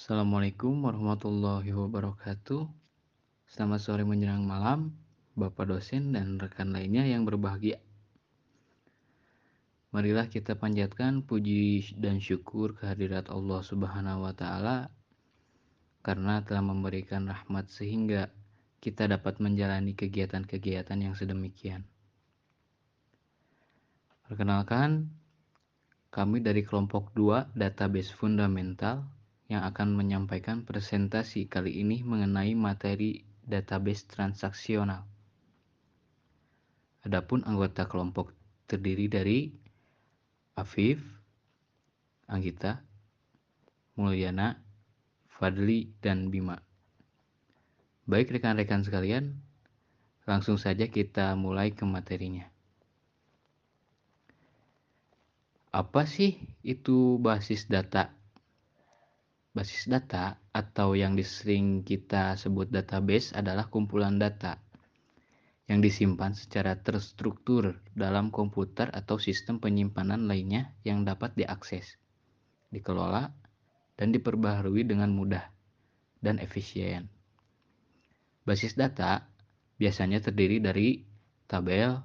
Assalamualaikum warahmatullahi wabarakatuh. Selamat sore menjelang malam, Bapak dosen dan rekan lainnya yang berbahagia. Marilah kita panjatkan puji dan syukur kehadirat Allah Subhanahu wa taala karena telah memberikan rahmat sehingga kita dapat menjalani kegiatan-kegiatan yang sedemikian. Perkenalkan, kami dari kelompok 2 Database Fundamental yang akan menyampaikan presentasi kali ini mengenai materi database transaksional. Adapun anggota kelompok terdiri dari Afif, Anggita, Mulyana, Fadli, dan Bima. Baik rekan-rekan sekalian, langsung saja kita mulai ke materinya. Apa sih itu basis data? Basis data atau yang sering kita sebut database adalah kumpulan data yang disimpan secara terstruktur dalam komputer atau sistem penyimpanan lainnya yang dapat diakses, dikelola, dan diperbaharui dengan mudah dan efisien. Basis data biasanya terdiri dari tabel,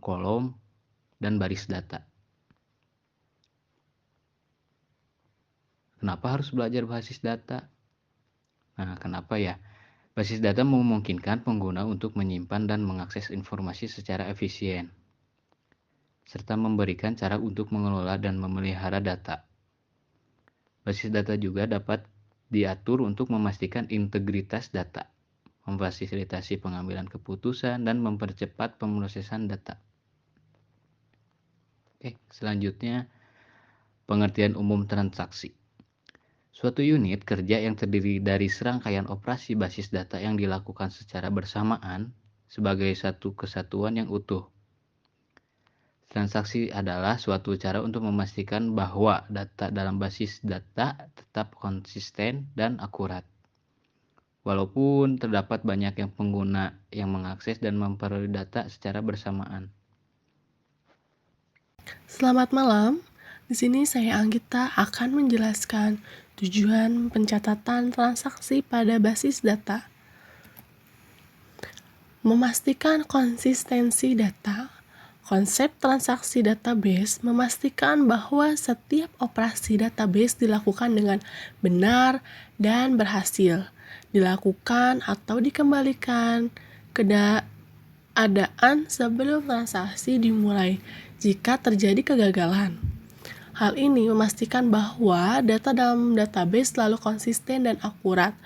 kolom, dan baris data. Kenapa harus belajar basis data? Nah, kenapa ya? Basis data memungkinkan pengguna untuk menyimpan dan mengakses informasi secara efisien, serta memberikan cara untuk mengelola dan memelihara data. Basis data juga dapat diatur untuk memastikan integritas data, memfasilitasi pengambilan keputusan, dan mempercepat pemrosesan data. Selanjutnya, pengertian umum transaksi. Suatu unit kerja yang terdiri dari serangkaian operasi basis data yang dilakukan secara bersamaan sebagai satu kesatuan yang utuh. Transaksi adalah suatu cara untuk memastikan bahwa data dalam basis data tetap konsisten dan akurat, walaupun terdapat banyak yang pengguna yang mengakses dan memperoleh data secara bersamaan. Selamat malam. Di sini saya Anggita akan menjelaskan tujuan pencatatan transaksi pada basis data. Memastikan konsistensi data. Konsep transaksi database memastikan bahwa setiap operasi database dilakukan dengan benar dan berhasil, dilakukan atau dikembalikan ke keadaan sebelum transaksi dimulai jika terjadi kegagalan. Hal ini memastikan bahwa data dalam database selalu konsisten dan akurat,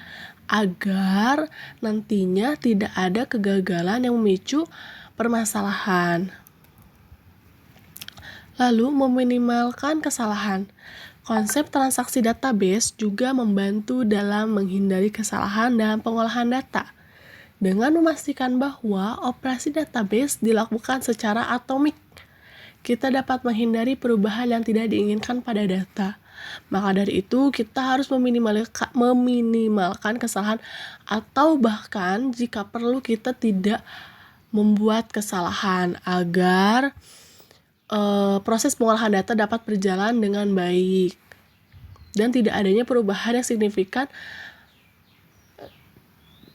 agar nantinya tidak ada kegagalan yang memicu permasalahan. Lalu, meminimalkan kesalahan. Konsep transaksi database juga membantu dalam menghindari kesalahan dalam pengolahan data, dengan memastikan bahwa operasi database dilakukan secara atomik. Kita dapat menghindari perubahan yang tidak diinginkan pada data. Maka dari itu, kita harus meminimalkan kesalahan atau bahkan jika perlu kita tidak membuat kesalahan agar proses pengolahan data dapat berjalan dengan baik dan tidak adanya perubahan yang signifikan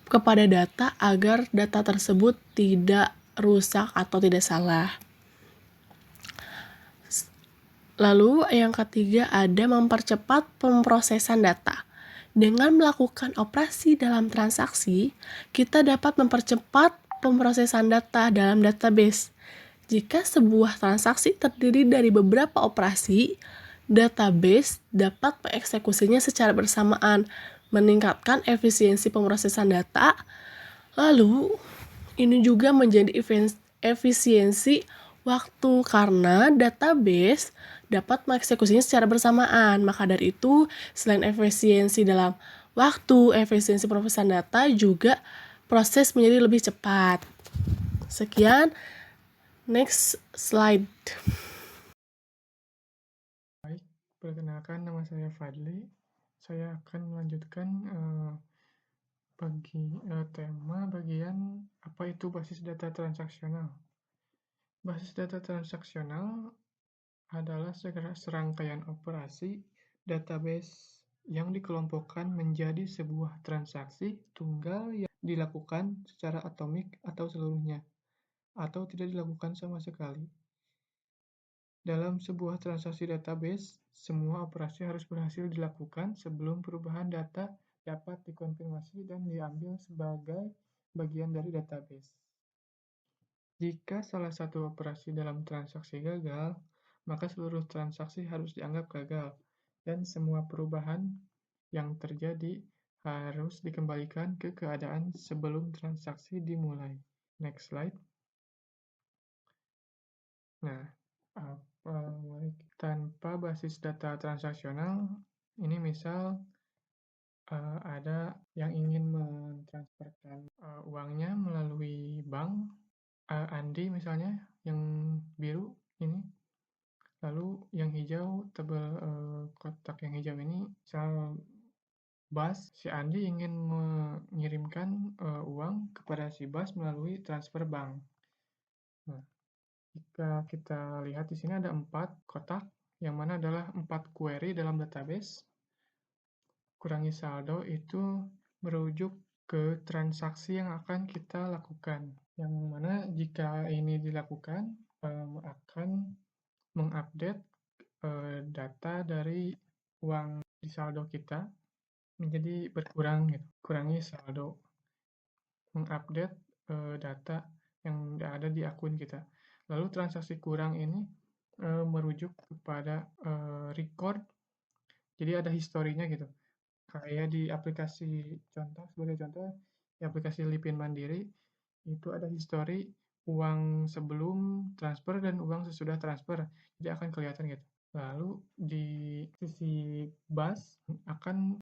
kepada data agar data tersebut tidak rusak atau tidak salah. Lalu yang ketiga ada mempercepat pemrosesan data. Dengan melakukan operasi dalam transaksi, kita dapat mempercepat pemrosesan data dalam database. Jika sebuah transaksi terdiri dari beberapa operasi, database dapat mengeksekusinya secara bersamaan, meningkatkan efisiensi pemrosesan data. Lalu, ini juga menjadi efisiensi waktu karena database dapat mengeksekusinya secara bersamaan. Maka dari itu, selain efisiensi dalam waktu, efisiensi pemrosesan data juga proses menjadi lebih cepat. Sekian, next slide. Baik, perkenalkan nama saya Fadli. Saya akan melanjutkan tema bagian apa itu basis data transaksional. Basis data transaksional adalah serangkaian operasi database yang dikelompokkan menjadi sebuah transaksi tunggal yang dilakukan secara atomik atau seluruhnya, atau tidak dilakukan sama sekali. Dalam sebuah transaksi database, semua operasi harus berhasil dilakukan sebelum perubahan data dapat dikonfirmasi dan diambil sebagai bagian dari database. Jika salah satu operasi dalam transaksi gagal, maka seluruh transaksi harus dianggap gagal, dan semua perubahan yang terjadi harus dikembalikan ke keadaan sebelum transaksi dimulai. Next slide. Nah, tanpa basis data transaksional, ini misal ada yang ingin mentransferkan uangnya melalui bank, Andi misalnya, yang biru ini, lalu yang hijau, kotak yang hijau ini, misal Bas, si Andi ingin mengirimkan uang kepada si Bas melalui transfer bank. Nah, jika kita lihat di sini ada 4 kotak, yang mana adalah 4 query dalam database. Kurangi saldo itu merujuk ke transaksi yang akan kita lakukan. Yang mana jika ini dilakukan, akan mengupdate data dari uang di saldo kita menjadi berkurang gitu. Kurangi saldo, mengupdate data yang ada di akun kita. Lalu transaksi kurang ini merujuk kepada record, jadi ada historinya gitu. Kayak di aplikasi contoh, sebagai contoh, di aplikasi Lipin Mandiri, itu ada histori uang sebelum transfer dan uang sesudah transfer, jadi akan kelihatan gitu. Lalu di sisi Bas akan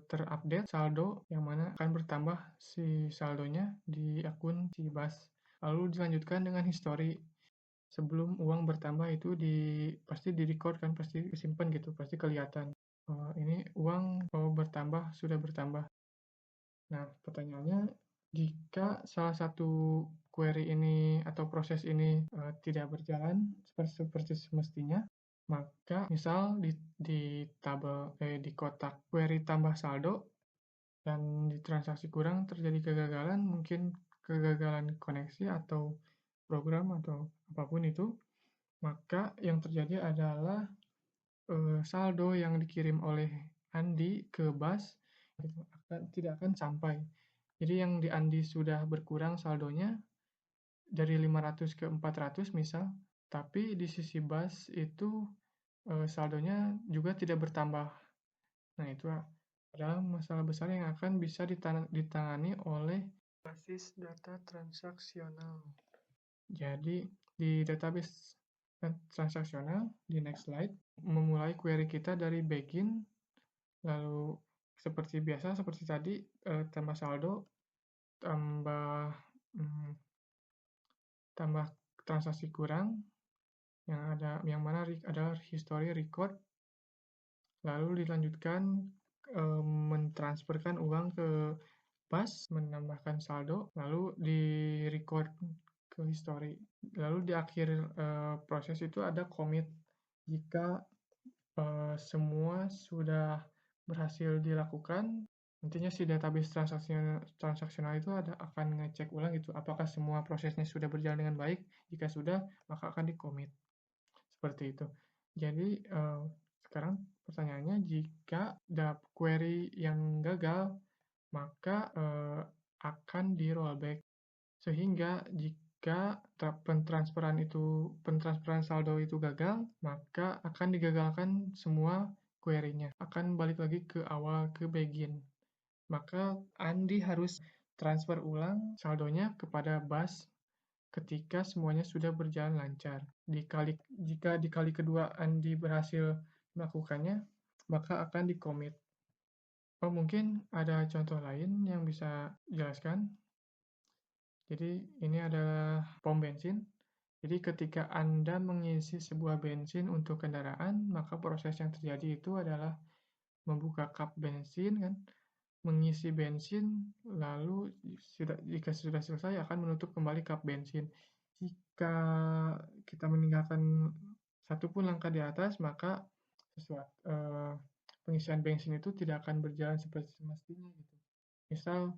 terupdate saldo, yang mana akan bertambah si saldonya di akun si Bas. Lalu dilanjutkan dengan histori sebelum uang bertambah itu pasti di record kan, pasti disimpan gitu, pasti kelihatan. Ini uang bertambah, sudah bertambah. Nah, pertanyaannya, jika salah satu query ini atau proses ini tidak berjalan seperti semestinya, maka misal di tabel di kotak query tambah saldo dan di transaksi kurang terjadi kegagalan, mungkin kegagalan koneksi atau program atau apapun itu, maka yang terjadi adalah saldo yang dikirim oleh Andi ke Bas tidak akan sampai. Jadi yang di Andi sudah berkurang saldonya dari 500 ke 400 misal, tapi di sisi Bas itu saldonya juga tidak bertambah. Nah, itu adalah masalah besar yang akan bisa ditangani oleh basis data transaksional. Jadi di database transaksional, di next slide, memulai query kita dari begin, lalu seperti biasa, seperti tadi, tambah saldo, tambah transaksi kurang, yang mana adalah history record, lalu dilanjutkan mentransferkan uang ke Bas, menambahkan saldo, lalu di record ke history. Lalu di akhir proses itu ada commit. Jika semua sudah berhasil dilakukan, nantinya si database transaksional itu akan ngecek ulang gitu, apakah semua prosesnya sudah berjalan dengan baik. Jika sudah, maka akan di-commit. Seperti itu. Jadi, sekarang pertanyaannya, jika ada query yang gagal, maka akan di-rollback. Sehingga jika pentransferan saldo itu gagal, maka akan digagalkan semua query-nya. Akan balik lagi ke awal, ke begin. Maka Andi harus transfer ulang saldonya kepada Bas ketika semuanya sudah berjalan lancar. Jika di kali kedua Andi berhasil melakukannya, maka akan di-commit. Mungkin ada contoh lain yang bisa dijelaskan. Jadi ini adalah pom bensin. Jadi ketika Anda mengisi sebuah bensin untuk kendaraan, maka proses yang terjadi itu adalah membuka kap bensin kan, mengisi bensin, lalu jika sudah selesai akan menutup kembali kap bensin. Jika kita meninggalkan satu pun langkah di atas, maka pengisian bensin itu tidak akan berjalan seperti semestinya gitu. Misal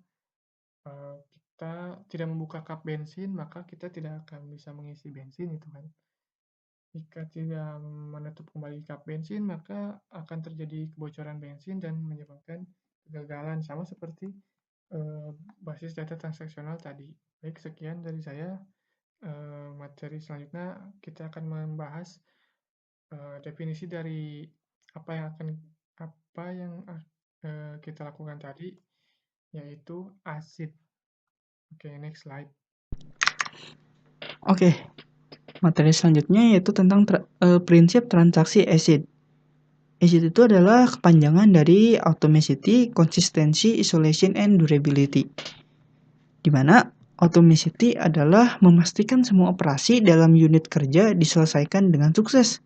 kita tidak membuka kap bensin, maka kita tidak akan bisa mengisi bensin itu kan. Jika tidak menutup kembali kap bensin, maka akan terjadi kebocoran bensin dan menyebabkan kegagalan, sama seperti basis data transaksional tadi. Baik, sekian dari saya. Materi selanjutnya kita akan membahas definisi dari apa yang kita lakukan tadi, yaitu ACID. Oke, next slide. Oke, materi selanjutnya yaitu tentang prinsip transaksi ACID. ACID itu adalah kepanjangan dari Atomicity, Consistency, Isolation, and Durability. Di mana Atomicity adalah memastikan semua operasi dalam unit kerja diselesaikan dengan sukses.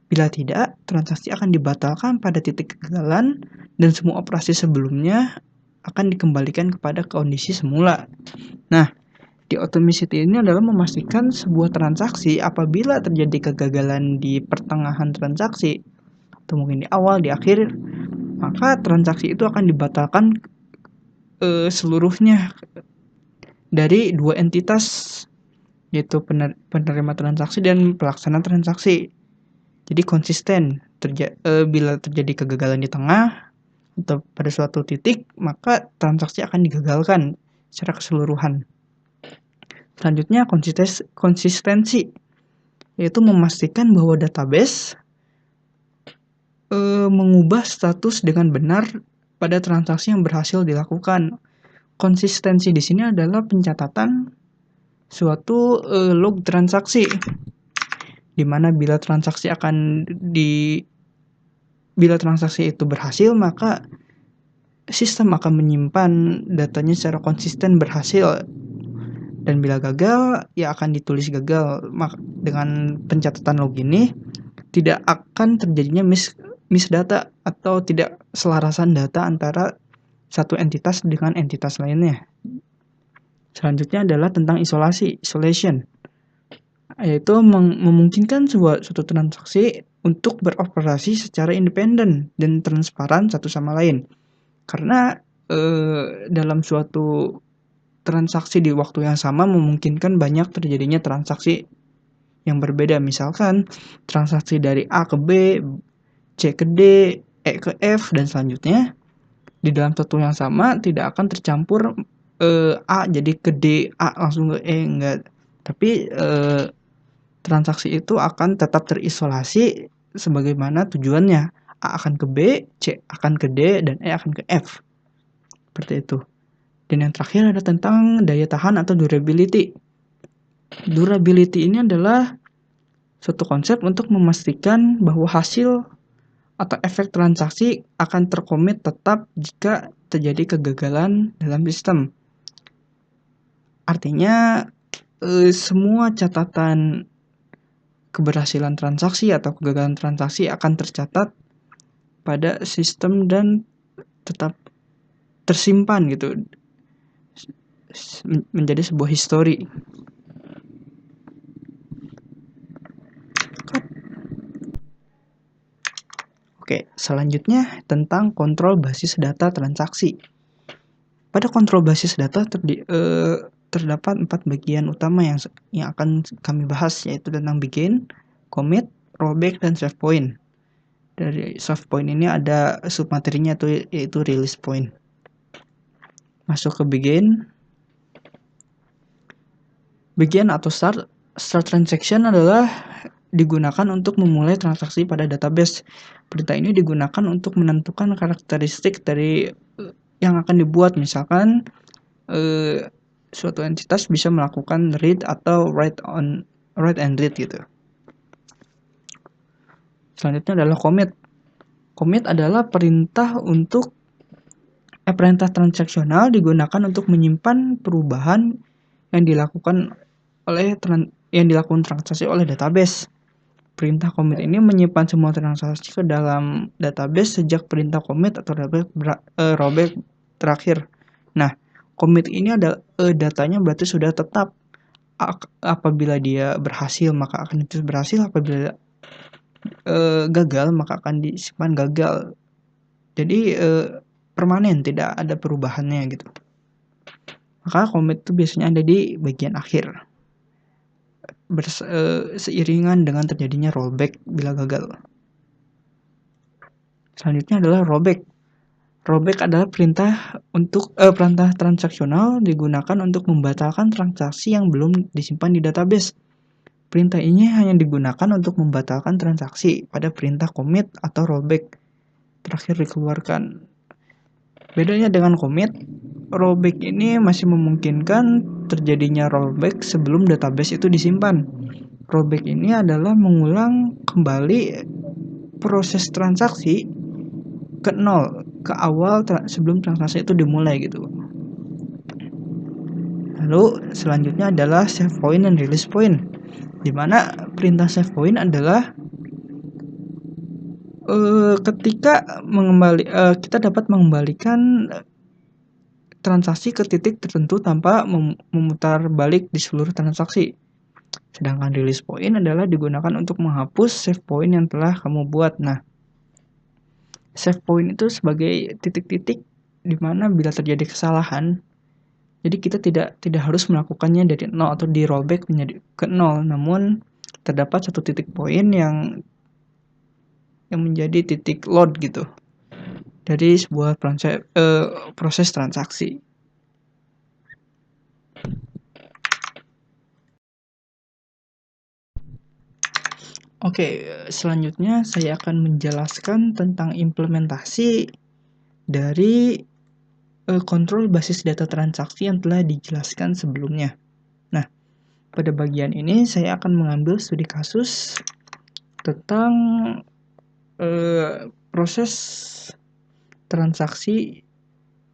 Bila tidak, transaksi akan dibatalkan pada titik kegagalan dan semua operasi sebelumnya akan dikembalikan kepada kondisi semula. Nah, di Atomicity ini adalah memastikan sebuah transaksi apabila terjadi kegagalan di pertengahan transaksi atau mungkin di awal, di akhir, maka transaksi itu akan dibatalkan seluruhnya dari dua entitas, yaitu penerima transaksi dan pelaksana transaksi. Jadi konsisten, bila terjadi kegagalan di tengah atau pada suatu titik, maka transaksi akan digagalkan secara keseluruhan. Selanjutnya konsistensi, yaitu memastikan bahwa database mengubah status dengan benar pada transaksi yang berhasil dilakukan. Konsistensi di sini adalah pencatatan suatu log transaksi, di mana bila transaksi itu berhasil, maka sistem akan menyimpan datanya secara konsisten berhasil, dan bila gagal, ya akan ditulis gagal. Dengan pencatatan log ini tidak akan terjadinya misdata atau tidak selarasan data antara satu entitas dengan entitas lainnya. Selanjutnya adalah tentang isolation, yaitu memungkinkan suatu transaksi untuk beroperasi secara independen dan transparan satu sama lain. Karena dalam suatu transaksi di waktu yang sama memungkinkan banyak terjadinya transaksi yang berbeda. Misalkan transaksi dari A ke B, C ke D, E ke F, dan selanjutnya. Di dalam satu yang sama tidak akan tercampur A jadi ke D, A langsung ke E, enggak. Tapi transaksi itu akan tetap terisolasi sebagaimana tujuannya. A akan ke B, C akan ke D, dan E akan ke F. Seperti itu. Dan yang terakhir ada tentang daya tahan atau durability. Durability ini adalah suatu konsep untuk memastikan bahwa hasil atau efek transaksi akan terkomit tetap jika terjadi kegagalan dalam sistem. Artinya semua catatan keberhasilan transaksi atau kegagalan transaksi akan tercatat pada sistem dan tetap tersimpan gitu, menjadi sebuah histori. Oke, selanjutnya tentang kontrol basis data transaksi. Pada kontrol basis data terdapat 4 bagian utama yang akan kami bahas, yaitu tentang begin, commit, rollback, dan save point. Dari save point ini ada submaterinya yaitu release point. Masuk ke begin. Begin atau start transaction adalah digunakan untuk memulai transaksi pada database. Perintah ini digunakan untuk menentukan karakteristik dari yang akan dibuat. Misalkan suatu entitas bisa melakukan read atau write and read gitu. Selanjutnya adalah commit. Commit adalah perintah transaksional digunakan untuk menyimpan perubahan yang dilakukan transaksi oleh database. Perintah commit ini menyimpan semua transaksi ke dalam database sejak perintah commit atau rollback terakhir. Nah, commit ini ada datanya berarti sudah tetap. Apabila dia berhasil maka akan ditulis berhasil, apabila gagal maka akan disimpan gagal. Jadi permanen, tidak ada perubahannya gitu. Maka commit itu biasanya ada di bagian akhir. Seiringan dengan terjadinya rollback bila gagal. Selanjutnya adalah rollback. Rollback adalah perintah transaksional digunakan untuk membatalkan transaksi yang belum disimpan di database. Perintah ini hanya digunakan untuk membatalkan transaksi pada perintah commit atau rollback terakhir dikeluarkan. Bedanya dengan commit, rollback ini masih memungkinkan terjadinya rollback sebelum database itu disimpan. Rollback ini adalah mengulang kembali proses transaksi ke nol, ke awal sebelum transaksi itu dimulai gitu. Lalu selanjutnya adalah save point dan release point, di mana perintah save point adalah ketika kita dapat mengembalikan transaksi ke titik tertentu tanpa memutar balik di seluruh transaksi. Sedangkan release point adalah digunakan untuk menghapus save point yang telah kamu buat. Nah, save point itu sebagai titik-titik di mana bila terjadi kesalahan, jadi kita tidak harus melakukannya dari nol atau di rollback menjadi ke nol, namun terdapat satu titik poin yang menjadi titik load gitu dari sebuah proses transaksi. Oke, selanjutnya saya akan menjelaskan tentang implementasi dari kontrol basis data transaksi yang telah dijelaskan sebelumnya. Nah, pada bagian ini saya akan mengambil studi kasus tentang proses transaksi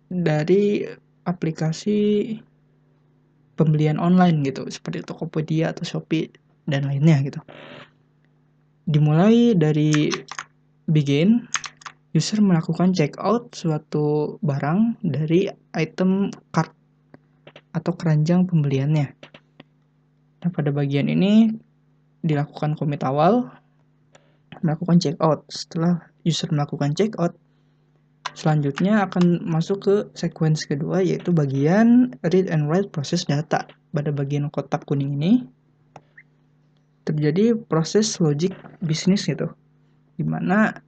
dari aplikasi pembelian online gitu, seperti Tokopedia atau Shopee dan lainnya gitu. Dimulai dari begin, user melakukan checkout suatu barang dari item cart atau keranjang pembeliannya. Nah, pada bagian ini dilakukan commit awal, melakukan checkout. Setelah user melakukan checkout, selanjutnya akan masuk ke sequence kedua, yaitu bagian read and write proses data. Pada bagian kotak kuning ini terjadi proses logic bisnis gitu, dimana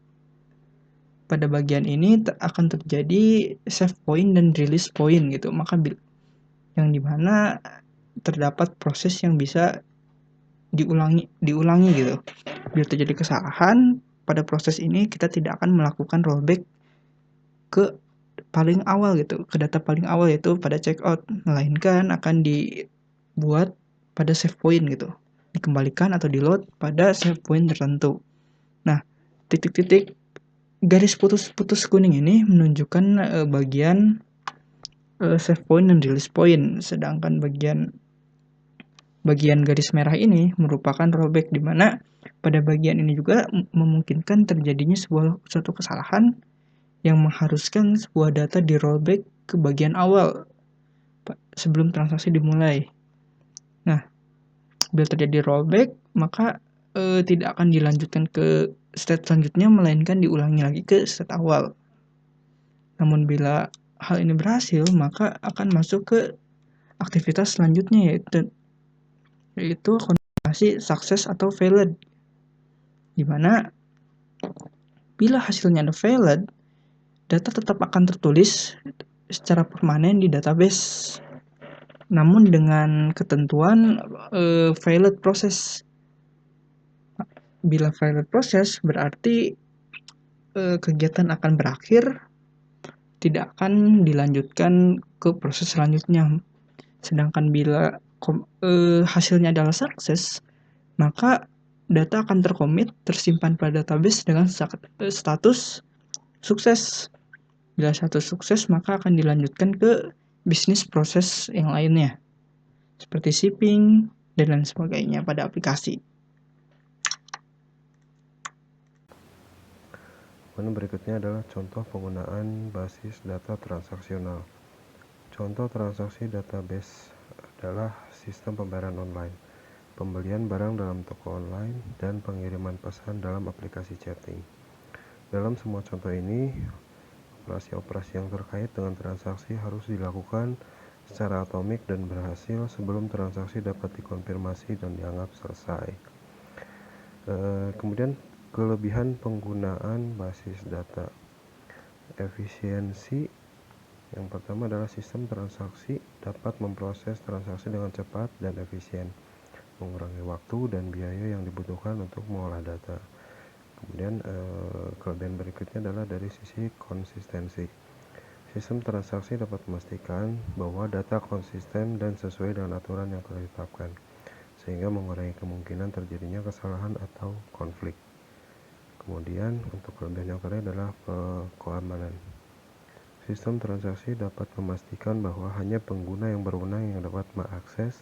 pada bagian ini akan terjadi save point dan release point gitu. Maka yang dimana terdapat proses yang bisa diulangi gitu. Bila terjadi kesalahan pada proses ini, kita tidak akan melakukan rollback ke paling awal gitu, ke data paling awal yaitu pada checkout, melainkan akan dibuat pada save point gitu, dikembalikan atau di load pada save point tertentu. Nah, titik-titik garis putus-putus kuning ini menunjukkan bagian save point dan release point, sedangkan bagian garis merah ini merupakan rollback, di mana pada bagian ini juga memungkinkan terjadinya suatu kesalahan yang mengharuskan sebuah data di rollback ke bagian awal sebelum transaksi dimulai. Nah, bila terjadi rollback, maka tidak akan dilanjutkan ke state selanjutnya, melainkan diulangi lagi ke state awal. Namun bila hal ini berhasil, maka akan masuk ke aktivitas selanjutnya, yaitu konfirmasi sukses atau failed, di mana bila hasilnya ada failed, data tetap akan tertulis secara permanen di database, namun dengan ketentuan failed process. Bila failed process berarti kegiatan akan berakhir, tidak akan dilanjutkan ke proses selanjutnya. Sedangkan bila hasilnya adalah sukses, maka data akan tersimpan pada database dengan status sukses. Bila status sukses, maka akan dilanjutkan ke bisnis proses yang lainnya, seperti shipping dan lain sebagainya pada aplikasi. Berikutnya adalah contoh penggunaan basis data transaksional. Contoh transaksi database adalah sistem pembayaran online, pembelian barang dalam toko online, dan pengiriman pesan dalam aplikasi chatting. Dalam semua contoh ini, operasi-operasi yang terkait dengan transaksi harus dilakukan secara atomik dan berhasil sebelum transaksi dapat dikonfirmasi dan dianggap selesai. Kemudian kelebihan penggunaan basis data. Efisiensi yang pertama adalah sistem transaksi dapat memproses transaksi dengan cepat dan efisien, mengurangi waktu dan biaya yang dibutuhkan untuk mengolah data. Kemudian kelebihan berikutnya adalah dari sisi konsistensi. Sistem transaksi dapat memastikan bahwa data konsisten dan sesuai dengan aturan yang telah ditetapkan, sehingga mengurangi kemungkinan terjadinya kesalahan atau konflik. Kemudian untuk kelebihan yang terakhir adalah keamanan. Sistem transaksi dapat memastikan bahwa hanya pengguna yang berwenang yang dapat mengakses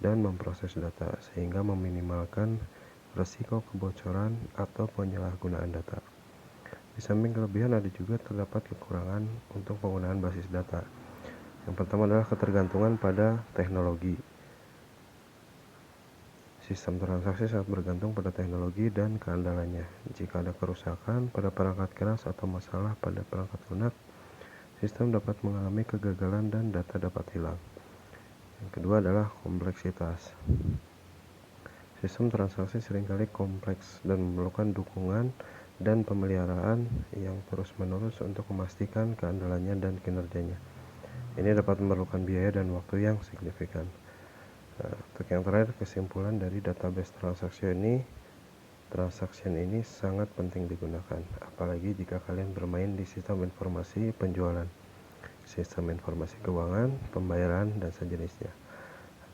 dan memproses data, sehingga meminimalkan risiko kebocoran atau penyalahgunaan data. Di samping kelebihan ada juga terdapat kekurangan untuk penggunaan basis data. Yang pertama adalah ketergantungan pada teknologi. Sistem transaksi sangat bergantung pada teknologi dan keandalannya. Jika ada kerusakan pada perangkat keras atau masalah pada perangkat lunak, sistem dapat mengalami kegagalan dan data dapat hilang. Yang kedua adalah kompleksitas. Sistem transaksi seringkali kompleks dan memerlukan dukungan dan pemeliharaan yang terus-menerus untuk memastikan keandalannya dan kinerjanya. Ini dapat memerlukan biaya dan waktu yang signifikan. Untuk yang terakhir, kesimpulan dari database transaction ini sangat penting digunakan, apalagi jika kalian bermain di sistem informasi penjualan, sistem informasi keuangan, pembayaran, dan sejenisnya.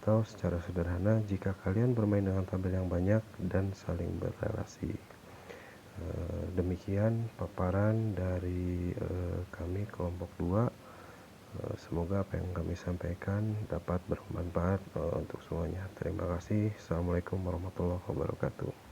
Atau secara sederhana, jika kalian bermain dengan tabel yang banyak dan saling berrelasi. Demikian paparan dari kami kelompok 2. Semoga apa yang kami sampaikan dapat bermanfaat untuk semuanya. Terima kasih. Assalamualaikum warahmatullahi wabarakatuh.